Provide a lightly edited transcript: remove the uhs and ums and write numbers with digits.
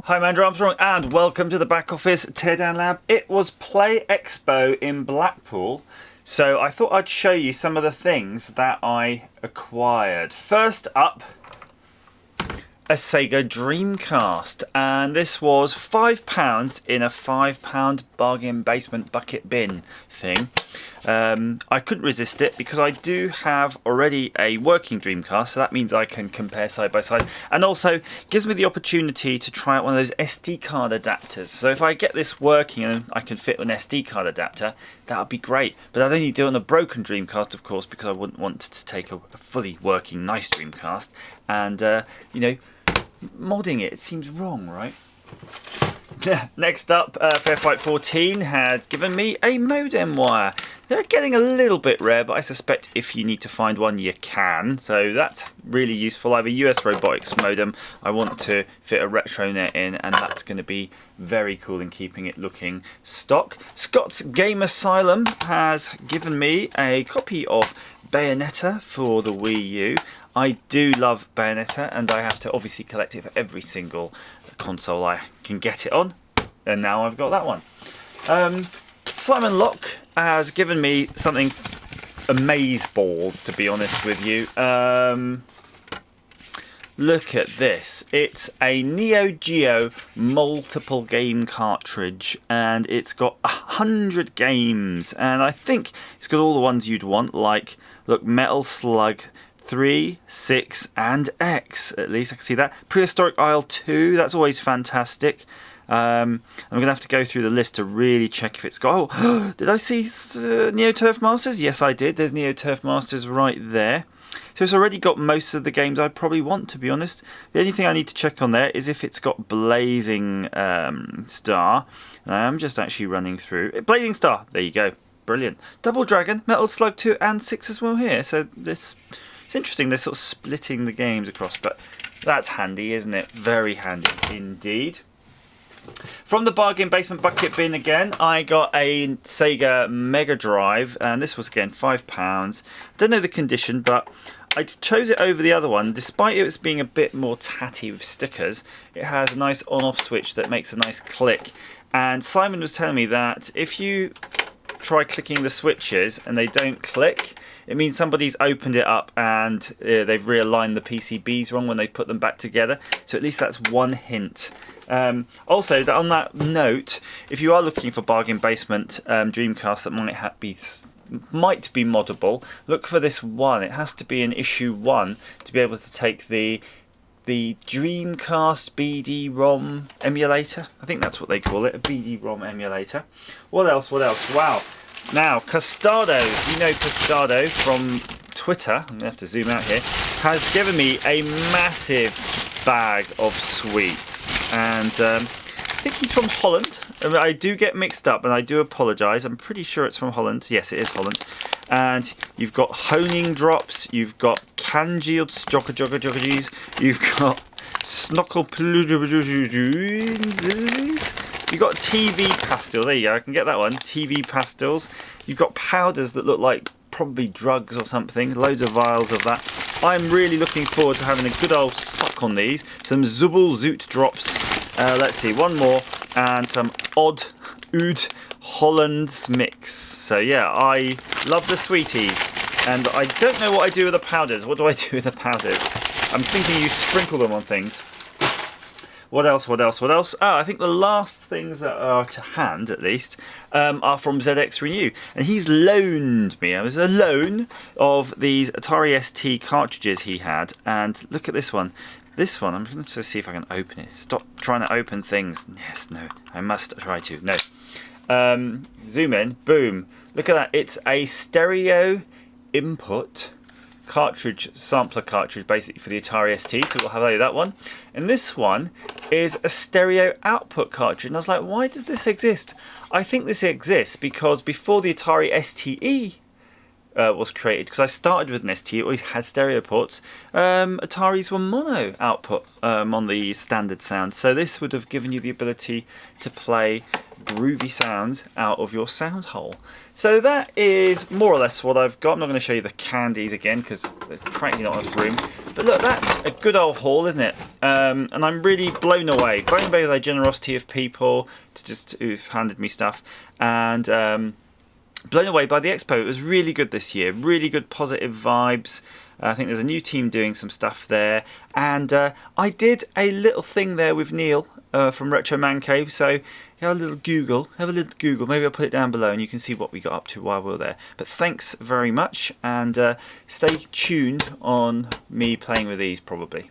Hi, I'm Andrew Armstrong and welcome to the Back Office Teardown Lab. It was Play Expo in Blackpool, so I thought I'd show you some of the things that I acquired. First up, a SEGA Dreamcast, and this was £5 in a £5 bargain basement bucket bin thing. I couldn't resist it because I do have already a working Dreamcast, so that means I can compare side by side, and also gives me the opportunity to try out one of those SD card adapters. So if I get this working and I can fit an SD card adapter, that would be great. But I'd only do it on a broken Dreamcast, of course, because I wouldn't want to take a fully working nice Dreamcast and you know, modding it seems wrong, right? Next up, Fair Fight 14 had given me a Modem Wire. They're getting a little bit rare, but I suspect if you need to find one, you can. So that's really useful. I have a US robotics modem. I want to fit a RetroNet in, and that's going to be very cool in keeping it looking stock. Scott's Game Asylum has given me a copy of Bayonetta for the Wii U. I do love Bayonetta, and I have to obviously collect it for every single console I can get it on, and now I've got that one. Simon Locke has given me something amazeballs, to be honest with you. Look at this. It's a Neo Geo multiple game cartridge, and it's got 100 games, and I think it's got all the ones you'd want, like, look, Metal Slug 3, 6 and X, at least I can see that. Prehistoric Isle 2, that's always fantastic. I'm going to have to go through the list to really check if it's got... Oh, did I see Neo Turf Masters? Yes, I did. There's Neo Turf Masters right there. So it's already got most of the games I probably want, to be honest. The only thing I need to check on there is if it's got Blazing Star. I'm just actually running through. Blazing Star, there you go. Brilliant. Double Dragon, Metal Slug 2 and 6 as well here. So this... It's interesting, they're sort of splitting the games across, but that's handy, isn't it? Very handy indeed. From the bargain basement bucket bin again, I got a SEGA Megadrive, and this was again £5. I don't know the condition, but I chose it over the other one. Despite it being a bit more tatty with stickers, it has a nice on-off switch that makes a nice click. And Simon was telling me that if you try clicking the switches and they don't click, it means somebody's opened it up and they've realigned the PCBs wrong when they've put them back together. So at least that's one hint. Also, on that note, if you are looking for bargain basement Dreamcast that might be moddable, look for this one. It has to be an issue 1 to be able to take the Dreamcast BD-ROM emulator. I think that's what they call it, a BD-ROM emulator. What else? Wow. Now, Custado, you know Custado from Twitter, I'm going to have to zoom out here, has given me a massive bag of sweets. And I think he's from Holland. I do get mixed up and I do apologise. I'm pretty sure it's from Holland. Yes, it is Holland. And you've got honing drops, you've got congealed jogger, you've got snockle, you've got TV pastil, there you go, I can get that one, TV pastils. You've got powders that look like probably drugs or something, loads of vials of that. I'm really looking forward to having a good old suck on these. Some Zubul Zoot drops, let's see, one more, and some Oud Hollands mix. So yeah, I love the sweeties, and I don't know what I do with the powders. What do I do with the powders? I'm thinking you sprinkle them on things. What else? I think the last things that are to hand, at least, are from ZX Renew. And he's loaned me, it was a loan of these Atari ST cartridges he had. And look at this one. This one, I'm going to see if I can open it. Stop trying to open things. Yes, no, I must try to. No. Zoom in, boom. Look at that. It's a stereo input cartridge, sampler cartridge, basically for the Atari ST, so we'll have that one. And this one is a stereo output cartridge, and I was like, why does this exist? I think this exists because before the Atari STE was created, because I started with an ST, it always had stereo ports, Ataris were mono output on the standard sound, so this would have given you the ability to play groovy sounds out of your sound hole. So that is more or less what I've got. I'm not going to show you the candies again because there's frankly not enough room. But look, that's a good old haul, isn't it? And I'm really blown away by the generosity of people who've handed me stuff, and blown away by the expo. It was really good this year, really good positive vibes. I think there's a new team doing some stuff there, and I did a little thing there with Neil from Retro Man Cave, so have a little Google, maybe I'll put it down below and you can see what we got up to while we were there. But thanks very much, and stay tuned on me playing with these probably.